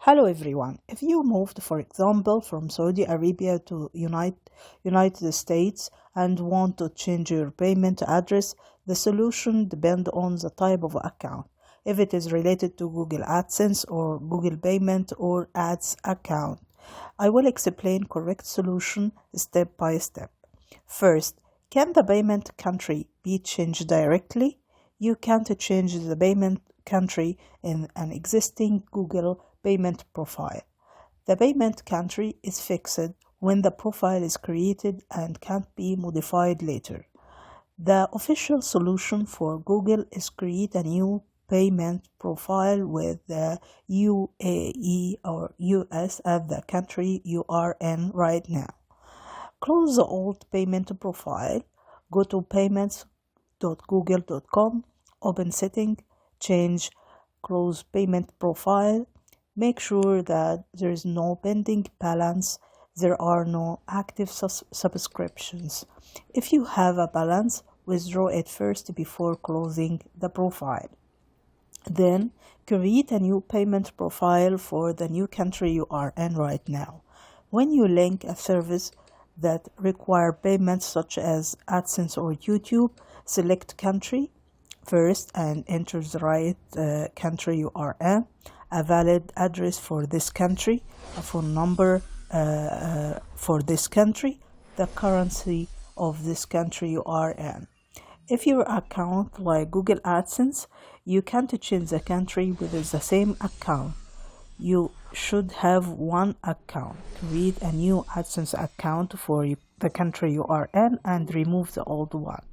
Hello everyone. If you moved, for example, from Saudi Arabia to United States and want to change your payment address, the solution depends on the type of account. If it is related to Google AdSense or Google Payment or Ads account, I will explain correct solution step by step. First, can the payment country be changed directly? You can't change the payment country in an existing Google payment profile. The payment country is fixed when the profile is created and can't be modified later. The official solution for Google is create a new payment profile with the UAE or US as the country you are in right now. Close the old payment profile, go to payments.google.com, open setting, change close payment profile. Make sure that there is no pending balance, there are no active subscriptions. If you have a balance, withdraw it first before closing the profile. Then, create a new payment profile for the new country you are in right now. When you link a service that require payments such as AdSense or YouTube, select country first and enter the right country you are in, a valid address for this country, a phone number for this country, the currency of this country you are in. If your account like Google AdSense, you can't change the country with the same account. You should have one account. Create a new AdSense account for the country you are in and remove the old one.